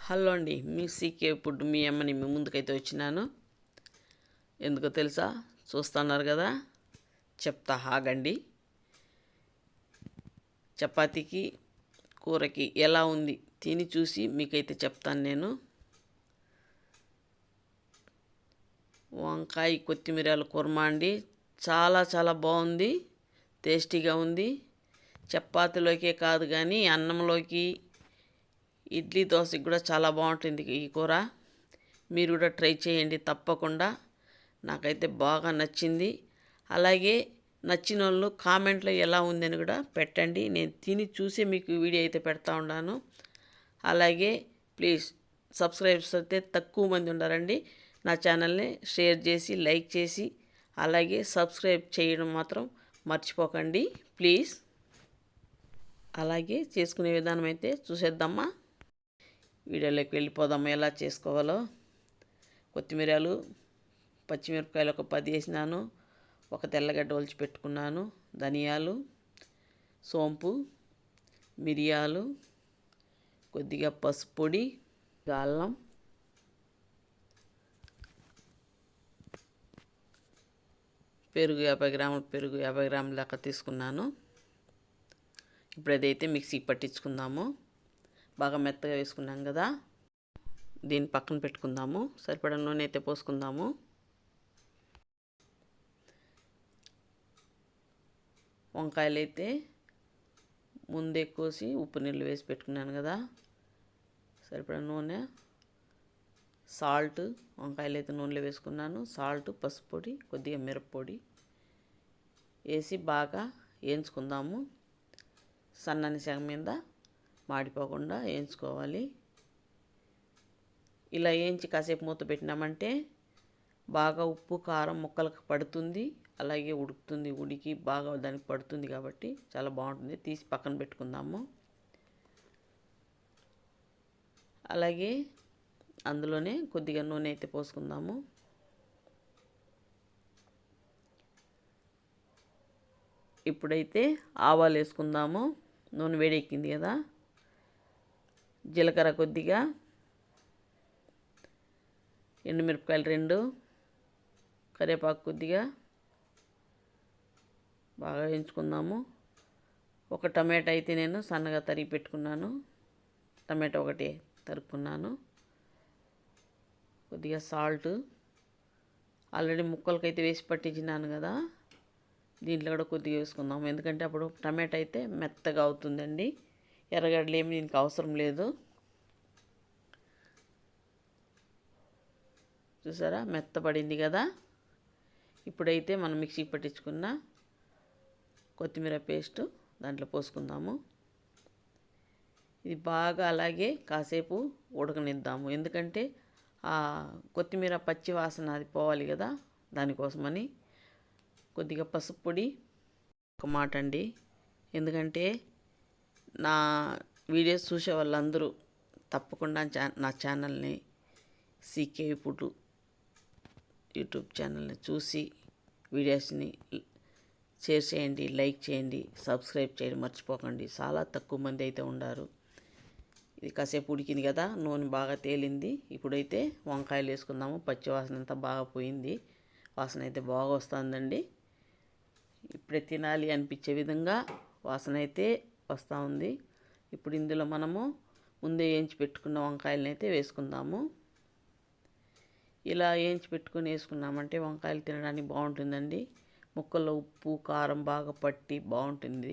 Hello అండి, మీ CK food మీ అమ్మని మీ ముందుకైతే వచ్చినాను. ఎందుకో తెలుసా? చూస్తున్నారు కదా, చెప్తా ఆగండి. చపాతీకి కూరకి ఎలా ఉంది తిని చూసి మీకైతే చెప్తాను నేను. వంకాయ కొత్తిమీరల కుర్మా అండి, చాలా చాలా బాగుంది, టేస్టీగా ఉంది. చపాతీలోకే కాదు కానీ అన్నంలోకి, ఇడ్లీ దోశకి కూడా చాలా బాగుంటుంది ఈ కూర. మీరు కూడా ట్రై చేయండి తప్పకుండా. నాకైతే బాగా నచ్చింది. అలాగే నచ్చిన వాళ్ళు కామెంట్లో ఎలా ఉందని కూడా పెట్టండి. నేను తిని చూసి మీకు వీడియో అయితే పెడతా ఉన్నాను. అలాగే ప్లీజ్ సబ్స్క్రైబ్స్ అయితే తక్కువ మంది ఉన్నారండి. నా ఛానల్ని షేర్ చేసి లైక్ చేసి అలాగే సబ్స్క్రైబ్ చేయడం మాత్రం మర్చిపోకండి ప్లీజ్. అలాగే చేసుకునే విధానం అయితే చూసేద్దామా. వీడియోలోకి వెళ్ళిపోదాము ఎలా చేసుకోవాలో. కొత్తిమీరలు, పచ్చిమిరపకాయలు ఒక 10 వేసినాను. ఒక తెల్లగడ్డ ఒలిచి పెట్టుకున్నాను. ధనియాలు, సోంపు, మిరియాలు, కొద్దిగా పసుపు పొడి, అల్లం, పెరుగు 50 గ్రాములు, పెరుగు 50 గ్రాముల దాకా తీసుకున్నాను. ఇప్పుడు అదైతే మిక్సీకి పట్టించుకుందాము. బాగా మెత్తగా వేసుకున్నాం కదా, దీన్ని పక్కన పెట్టుకుందాము. సరిపడా నూనె అయితే పోసుకుందాము. వంకాయలు అయితే ముందే కోసి ఉప్పు నీళ్ళు వేసి పెట్టుకున్నాను కదా. సరిపడా నూనె, సాల్ట్, వంకాయలు అయితే నూనెలో వేసుకున్నాను. సాల్ట్, పసుపు పొడి, కొద్దిగా మిరప్పొడి వేసి బాగా వేయించుకుందాము. సన్నని సెగ మీద మాడిపోకుండా వేయించుకోవాలి. ఇలా వేయించి కాసేపు మూత పెట్టినామంటే బాగా ఉప్పు కారం ముక్కలకు పడుతుంది. అలాగే ఉడుకుతుంది, ఉడికి బాగా దానికి పడుతుంది కాబట్టి చాలా బాగుంటుంది. తీసి పక్కన పెట్టుకుందాము. అలాగే అందులోనే కొద్దిగా నూనె అయితే పోసుకుందాము. ఇప్పుడైతే ఆవాలు వేసుకుందాము. నూనె వేడెక్కింది కదా. జీలకర్ర కొద్దిగా, ఎండుమిరపకాయలు 2, కరివేపాకు కొద్దిగా బాగా వేయించుకుందాము. ఒక టమాటా అయితే నేను సన్నగా తరిగి పెట్టుకున్నాను. టమాటా ఒకటి తరుక్కున్నాను. కొద్దిగా సాల్ట్, ఆల్రెడీ ముక్కలకైతే వేసి పట్టించినాను కదా, దీంట్లో కూడా కొద్దిగా వేసుకుందాము. ఎందుకంటే అప్పుడు టమాటా అయితే మెత్తగా అవుతుందండి. ఎర్రగడ్డలు ఏమి దీనికి అవసరం లేదు. చూసారా, మెత్తపడింది కదా. ఇప్పుడైతే మనం మిక్సీకి పట్టించుకున్న కొత్తిమీర పేస్ట్ దాంట్లో పోసుకుందాము. ఇది బాగా అలాగే కాసేపు ఉడకనిద్దాము. ఎందుకంటే ఆ కొత్తిమీర పచ్చి వాసన అది పోవాలి కదా, దానికోసమని. కొద్దిగా పసుపు పొడి. ఒక మాట అండి, ఎందుకంటే నా వీడియోస్ చూసే వాళ్ళందరూ తప్పకుండా నా ఛానల్ని సీకే ఫుడ్ యూట్యూబ్ ఛానల్ని చూసి వీడియోస్ని షేర్ చేయండి, లైక్ చేయండి, సబ్స్క్రైబ్ చేయడం మర్చిపోకండి. చాలా తక్కువ మంది అయితే ఉన్నారు. ఇది కాసేపు ఉడికింది కదా, నూనె బాగా తేలింది. ఇప్పుడైతే వంకాయలు వేసుకుందాము. పచ్చి వాసన అంతా బాగా పోయింది. వాసన అయితే బాగా వస్తుందండి. ఇప్పుడే తినాలి అనిపించే విధంగా వాసన అయితే వస్తూ ఉంది. ఇప్పుడు ఇందులో మనము ముందే వేయించి పెట్టుకున్న వంకాయలను అయితే వేసుకుందాము. ఇలా వేయించి పెట్టుకుని వేసుకున్నామంటే వంకాయలు తినడానికి బాగుంటుందండి. ముక్కల్లో ఉప్పు కారం బాగా పట్టి బాగుంటుంది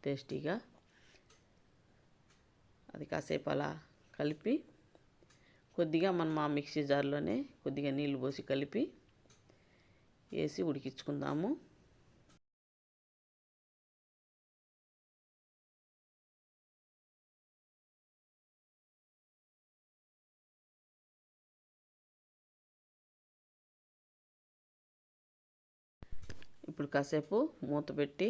టేస్టీగా. అది కాసేపు అలా కలిపి కొద్దిగా మనం ఆ మిక్సీ జార్లోనే కొద్దిగా నీళ్ళు పోసి కలిపి వేసి ఉడికించుకుందాము. ఇప్పుడు కాసేపు మూత పెట్టి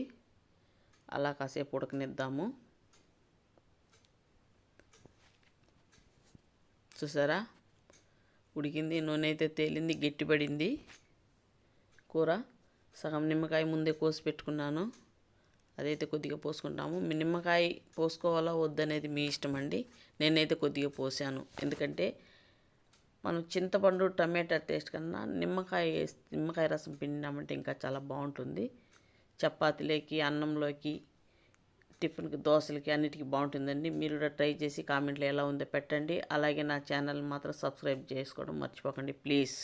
అలా కాసేపు ఉడకనిద్దాము. చూసారా, ఉడికింది, నూనె అయితే తేలింది, గట్టిపడింది కూర. సగం నిమ్మకాయ ముందే కోసి పెట్టుకున్నాను. అదైతే కొద్దిగా పోసుకుంటాము. నిమ్మకాయ పోసుకోవాలా వద్దనేది మీ ఇష్టం అండి. నేనైతే కొద్దిగా పోసాను, ఎందుకంటే మనం చింతపండు టమాటా టేస్ట్ కన్నా నిమ్మకాయ రసం పిండినామంటే ఇంకా చాలా బాగుంటుంది. చపాతీలోకి, అన్నంలోకి, టిఫిన్కి, దోశలకి అన్నిటికీ బాగుంటుందండి. మీరు కూడా ట్రై చేసి కామెంట్లో ఎలా ఉందో పెట్టండి. అలాగే నా ఛానల్ మాత్రం సబ్స్క్రైబ్ చేసుకోవడం మర్చిపోకండి ప్లీజ్.